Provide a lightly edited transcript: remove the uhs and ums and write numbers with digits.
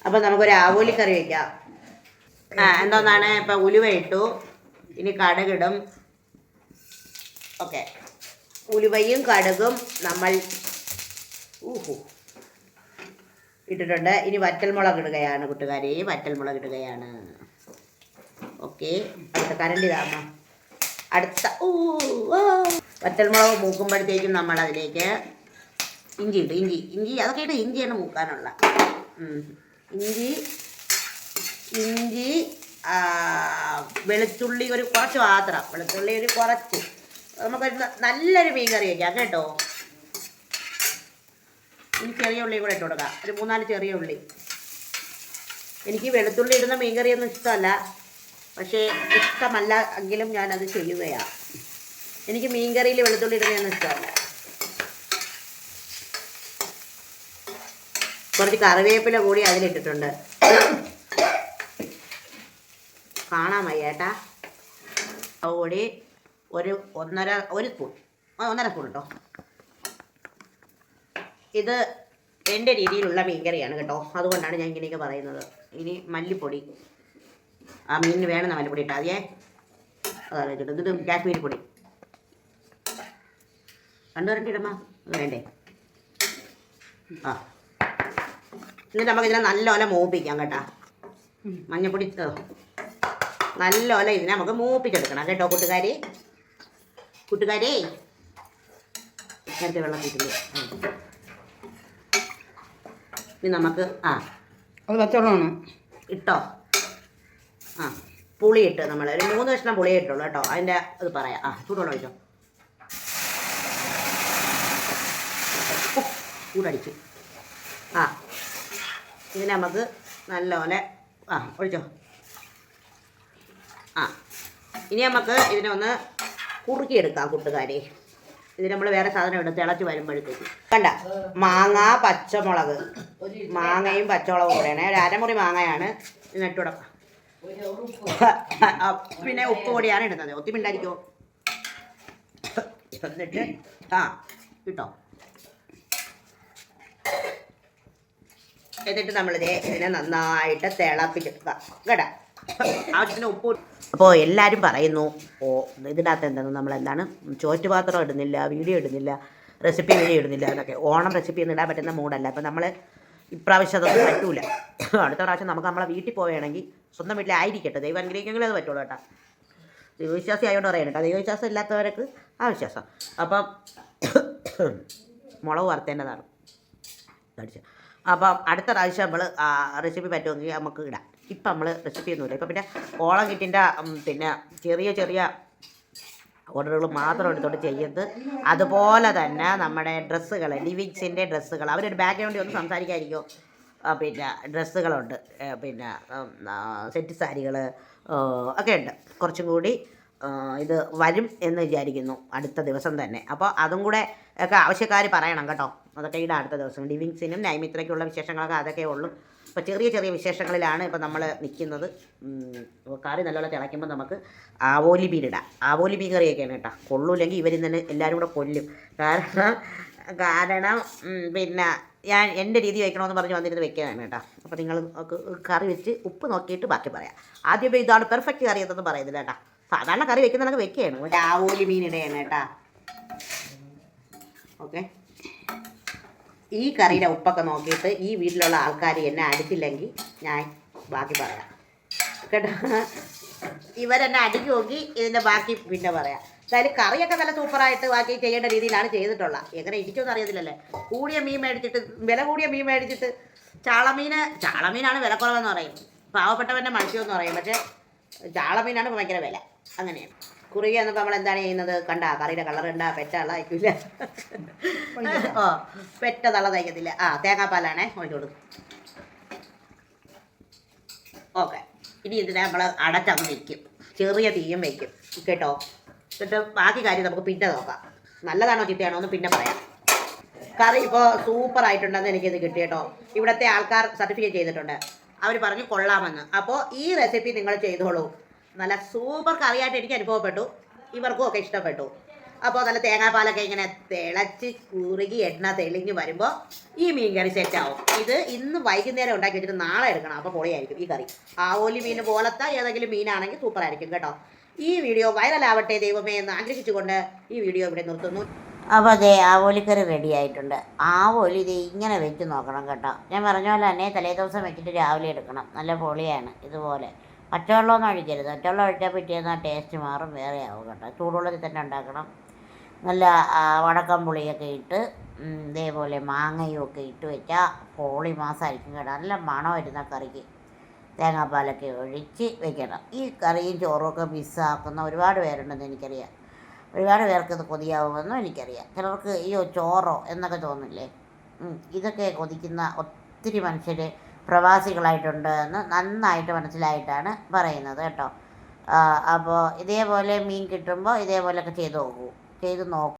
അപ്പം നമുക്കൊരു ആവോലി കറി വയ്ക്കാം. എന്തോന്നാണ് ഇപ്പം ഉലുവ ഇട്ടു, ഇനി കടുകിടും. ഓക്കെ, ഉലുവയും കടുകും നമ്മൾ ഇട്ടിട്ടുണ്ട്. ഇനി വറ്റൽമുളക് ഇടുകയാണ് കൂട്ടുകാരെ, വറ്റൽമുളക് ഇടുകയാണ്. ഓക്കെ, അടുത്ത കരണ്ടി ഇതാമോ. അടുത്ത വറ്റൽമുളക് മൂക്കുമ്പോഴത്തേക്കും നമ്മൾ അതിലേക്ക് ഇഞ്ചി ഇട്ടു. ഇഞ്ചി അതൊക്കെ ഇട്ട് ഇഞ്ചിയാണ് മൂക്കാനുള്ള. ഇഞ്ചി വെളുത്തുള്ളി ഒരു കുറച്ച് മാത്രം, വെളുത്തുള്ളി ഒരു കുറച്ച്. നമുക്കൊരു നല്ലൊരു മീൻ കറി വയ്ക്കാം കേട്ടോ. ഇനി ചെറിയ ഉള്ളി കൂടെ ഇട്ട് കൊടുക്കാം, ഒരു 3-4 ചെറിയ ഉള്ളി. എനിക്ക് വെളുത്തുള്ളി ഇടുന്ന മീൻ കറിയൊന്നും ഇഷ്ടമല്ല, പക്ഷേ ഇഷ്ടമല്ല എങ്കിലും ഞാനത് ചെയ്യുകയാണ്. എനിക്ക് മീൻ കറിയിൽ വെളുത്തുള്ളി ഇടുന്നതൊന്നും ഇഷ്ടമല്ല. കുറച്ച് കറിവേപ്പില കൂടി അതിലിട്ടിട്ടുണ്ട്. കാണാൻ വയ്യേട്ടാ. കൂടി ഒരു 1 സ്പൂൺ കേട്ടോ. ഇത് എൻ്റെ രീതിയിലുള്ള മീൻകറിയാണ് കേട്ടോ, അതുകൊണ്ടാണ് ഞാൻ ഇങ്ങനെയൊക്കെ പറയുന്നത്. ഇനി മല്ലിപ്പൊടി, ആ മീനിന് വേണമെന്ന മല്ലിപ്പൊടി ഇട്ടാൽ മതിയേ. അതാണ് വെച്ചിട്ട് ഇത് കാശ്മീരി പൊടി 2 ഇടമ്മ, അത് വേണ്ടേ. എന്നിട്ട് നമുക്കിതിനെ നല്ലപോലെ മൂപ്പിക്കാം കേട്ടോ. മഞ്ഞപ്പൊടി നല്ലപോലെ ഇതിനെ നമുക്ക് മൂപ്പിച്ചെടുക്കണം കേട്ടോ കൂട്ടുകാരി. നേരത്തെ വെള്ളം കിട്ടില്ല. ഇനി നമുക്ക് അത് പച്ചവെള്ളമാണ് ഇട്ടോ. പുളി ഇട്ട് നമ്മൾ ഒരു 3 കഷ്ണം പുളി ഇട്ടുള്ളൂ കേട്ടോ. അതിൻ്റെ അത് പറയാം. ചൂടുവെള്ളം ഒഴിച്ചോ. ചൂടടിച്ചു. ഇതിനെ നമുക്ക് നല്ലപോലെ ഒഴിച്ചോ. ഇനി നമുക്ക് ഇതിനെ ഒന്ന് കുറുക്കിയെടുക്കാം കൂട്ടുകാരെ. ഇതിന് നമ്മൾ വേറെ സാധനം ഇടും തിളച്ച് വരുമ്പോഴത്തേക്ക്. കണ്ട മാങ്ങ, പച്ചമുളക്, മാങ്ങയും പച്ചമുളകും കൂടെയാണ്. ഒരു അരമുറി മാങ്ങയാണ് ഇതിനിട്ടൂടെ. പിന്നെ ഉപ്പ് പൊടിയാണ് ഇടുന്നത്. ഒത്തിരി ഉണ്ടായിരിക്കുമോ. എന്നിട്ട് കിട്ടോ. എന്നിട്ട് ഇതിനെ നന്നായിട്ട് തിളപ്പിച്ചെടുക്കുക കേട്ടോ. ആവശ്യത്തിന് ഉപ്പ്. അപ്പോൾ എല്ലാവരും പറയുന്നു ഇതിനകത്ത് എന്താണ് നമ്മളെന്താണ് ചോറ്റുപാത്രം ഇടുന്നില്ല, വീഡിയോ ഇടുന്നില്ല, റെസിപ്പി വീഡിയോ ഇടുന്നില്ല എന്നൊക്കെ. ഓണം റെസിപ്പി ഒന്നും ഇടാൻ പറ്റുന്ന മൂടല്ല. അപ്പോൾ നമ്മൾ ഇപ്രാവശ്യം അതൊന്നും പറ്റൂല. അടുത്ത പ്രാവശ്യം നമുക്ക് നമ്മളെ വീട്ടിൽ പോവുകയാണെങ്കിൽ സ്വന്തം വീട്ടിലായിരിക്കട്ടെ. ദൈവം അനുഗ്രഹിക്കെങ്കിലും അത് പറ്റുള്ളൂ കേട്ടോ. ദൈവവിശ്വാസി ആയതുകൊണ്ട് പറയാൻ കേട്ടോ. ദൈവവിശ്വാസം ഇല്ലാത്തവർക്ക് വിശ്വാസം. അപ്പം മുളക് വറുത്തേണ്ടതാണ് അടിച്ച്. അപ്പം അടുത്ത പ്രാവശ്യം നമ്മൾ റെസിപ്പി പറ്റുമെങ്കിൽ നമുക്ക് ഇടാം. ഇപ്പം നമ്മൾ റെസിപ്പി ഒന്നുമില്ല. ഇപ്പം പിന്നെ ഓളം കിറ്റിൻ്റെ പിന്നെ ചെറിയ ഓർഡറുകൾ മാത്രം എടുത്തോണ്ട് ചെയ്യുന്നത്. അതുപോലെ തന്നെ നമ്മുടെ ഡ്രസ്സുകൾ, ലിവിങ്സിൻ്റെ ഡ്രസ്സുകൾ, അവരൊരു ബാക്ക്ഗ്രൗണ്ടിൽ ഒന്ന് സംസാരിക്കാതിരിക്കുമോ. പിന്നെ ഡ്രസ്സുകളുണ്ട്, പിന്നെ സെറ്റ് സാരികൾ ഒക്കെ ഉണ്ട്. കുറച്ചും കൂടി ഇത് വരും എന്ന് വിചാരിക്കുന്നു അടുത്ത ദിവസം തന്നെ. അപ്പോൾ അതും കൂടെ ഒക്കെ ആവശ്യക്കാർ പറയണം കേട്ടോ. അതൊക്കെ ഇടാം അടുത്ത ദിവസം. ലിവിങ്സിനും നൈമിത്രയ്ക്കുള്ള വിശേഷങ്ങളൊക്കെ അതൊക്കെ ഉള്ളൂ. അപ്പോൾ ചെറിയ വിശേഷങ്ങളിലാണ് ഇപ്പോൾ നമ്മൾ നിൽക്കുന്നത്. കറി നല്ലോണം തിളയ്ക്കുമ്പോൾ നമുക്ക് ആവോലി മീൻ ഇടാം. ആവോലി മീൻ കറിയൊക്കെയാണ് കേട്ടോ. കൊള്ളൂല്ലെങ്കിൽ ഇവരിൽ തന്നെ എല്ലാവരും കൂടെ കൊല്ലും. കാരണം പിന്നെ ഞാൻ എൻ്റെ രീതി വയ്ക്കണമെന്ന് പറഞ്ഞ് വന്നിരുന്ന് വെക്കാനാണ് കേട്ടോ. അപ്പോൾ നിങ്ങൾ കറി വെച്ച് ഉപ്പ് നോക്കിയിട്ട് ബാക്കി പറയാം. ആദ്യമേ ഇതാണ് പെർഫെക്റ്റ് കറി എന്തൊന്നും പറയുന്നില്ല കേട്ടോ. സാധാരണ കറി വെക്കുന്നതൊക്കെ വെക്കുകയാണ്. ആവോലി മീൻ ഇടയാണ് കേട്ടോ. ഓക്കെ, ഈ കറിയുടെ ഉപ്പൊക്കെ നോക്കിയിട്ട് ഈ വീട്ടിലുള്ള ആൾക്കാർ എന്നെ അടിച്ചില്ലെങ്കിൽ ഞാൻ ബാക്കി പറയാം കേട്ടോ. ഇവരെന്നെ അടിക്ക് നോക്കി ഇതിൻ്റെ ബാക്കി പിന്നെ പറയാം. എന്തായാലും കറിയൊക്കെ നല്ല സൂപ്പറായിട്ട് ബാക്കി ചെയ്യേണ്ട രീതിയിലാണ് ചെയ്തിട്ടുള്ളത്. എങ്ങനെ ഇരിക്കുമെന്ന് അറിയത്തില്ലല്ലേ. വില കൂടിയ മീൻ മേടിച്ചിട്ട് ചാളമീനാണ് വില കുറവെന്ന് പറയും. പാവപ്പെട്ടവൻ്റെ മത്സ്യമെന്ന് പറയും. പക്ഷേ ചാളമീനാണ് ഭയങ്കര വില. അങ്ങനെയാണ്. കുറുകി എന്നപ്പോൾ നമ്മൾ എന്താണ് ചെയ്യുന്നത് കണ്ട. കറിയുടെ കളർ ഉണ്ടാ പെറ്റ തയ്ക്കില്ല. പെറ്റ തള്ള തയ്ക്കത്തില്ല. തേങ്ങാപ്പാലാണേ ഒഴിച്ചു കൊടുക്കും. ഓക്കെ, ഇനി ഇതിനെ നമ്മൾ അടച്ചങ്ങ് വയ്ക്കും. ചെറിയ തീയും വയ്ക്കും കേട്ടോ. എന്നിട്ട് ബാക്കി കാര്യം നമുക്ക് പിന്നെ നോക്കാം. നല്ലതാണോ ചീത്തയാണോ എന്ന് പിന്നെ പറയാം. കറി ഇപ്പോൾ സൂപ്പറായിട്ടുണ്ടെന്ന് എനിക്കിത് കിട്ടി കേട്ടോ. ഇവിടുത്തെ ആൾക്കാർ സർട്ടിഫിക്കറ്റ് ചെയ്തിട്ടുണ്ട്. അവർ പറഞ്ഞു കൊള്ളാമെന്ന്. അപ്പോൾ ഈ റെസിപ്പി നിങ്ങൾ ചെയ്തോളൂ. നല്ല സൂപ്പർ കറിയായിട്ട് എനിക്ക് അനുഭവപ്പെട്ടു. ഇവർക്കും ഒക്കെ ഇഷ്ടപ്പെട്ടു. അപ്പോൾ നല്ല തേങ്ങാപ്പാലൊക്കെ ഇങ്ങനെ തിളച്ച് കുറുകി എണ്ണ തെളിഞ്ഞ് വരുമ്പോൾ ഈ മീൻ കറി സെറ്റാവും. ഇത് ഇന്ന് വൈകുന്നേരം ഉണ്ടാക്കി വെച്ചിട്ട് നാളെ എടുക്കണം. അപ്പോൾ പൊളിയായിരിക്കും ഈ കറി. ആവോലി മീൻ പോലത്തെ ഏതെങ്കിലും മീനാണെങ്കിൽ സൂപ്പറായിരിക്കും കേട്ടോ. ഈ വീഡിയോ വൈറലാവട്ടെ ദൈവമേ എന്ന് ആഗ്രഹിച്ചുകൊണ്ട് ഈ വീഡിയോ ഇവിടെ നിർത്തുന്നു. അപ്പോൾ അതേ ആവോലിക്കറി റെഡി ആയിട്ടുണ്ട്. ആവോലി ഇത് ഇങ്ങനെ വെച്ച് നോക്കണം കേട്ടോ. ഞാൻ പറഞ്ഞ പോലെ തന്നെ തലേ ദിവസം വെച്ചിട്ട് രാവിലെ എടുക്കണം. നല്ല പൊളിയാണ്. ഇതുപോലെ പച്ചവെള്ളമൊന്നും ഒഴിക്കരുത്. പച്ചവെള്ളം ഒഴിച്ചാൽ പിറ്റേന്ന് ആ ടേസ്റ്റ് മാറും, വേറെ ആവും കേട്ടോ. ചൂടുവെള്ളത്തിൽ തന്നെ ഉണ്ടാക്കണം. നല്ല വടക്കം പുളിയൊക്കെ ഇട്ട് ഇതേപോലെ മാങ്ങയും ഒക്കെ ഇട്ട് വെച്ചാൽ പൊളി മാസമായിരിക്കും കേട്ടോ. നല്ല മണം വരുന്ന കറിക്ക് തേങ്ങാപ്പാലൊക്കെ ഒഴിച്ച് വെക്കണം. ഈ കറിയും ചോറും ഒക്കെ മിസ്സാക്കുന്ന ഒരുപാട് പേരുണ്ടെന്ന് എനിക്കറിയാം. ഒരുപാട് പേർക്ക് ഇത് കൊതിയാവുമെന്നും എനിക്കറിയാം. ചിലർക്ക് അയ്യോ ചോറോ എന്നൊക്കെ തോന്നില്ലേ. ഇതൊക്കെ കൊതിക്കുന്ന ഒത്തിരി മനുഷ്യർ പ്രവാസികളായിട്ടുണ്ട് എന്ന് നന്നായിട്ട് മനസ്സിലായിട്ടാണ് പറയുന്നത് കേട്ടോ. അപ്പോൾ ഇതേപോലെ മീൻ കിട്ടുമ്പോൾ ഇതേപോലെയൊക്കെ ചെയ്ത് നോക്കൂ, ചെയ്ത് നോക്കൂ.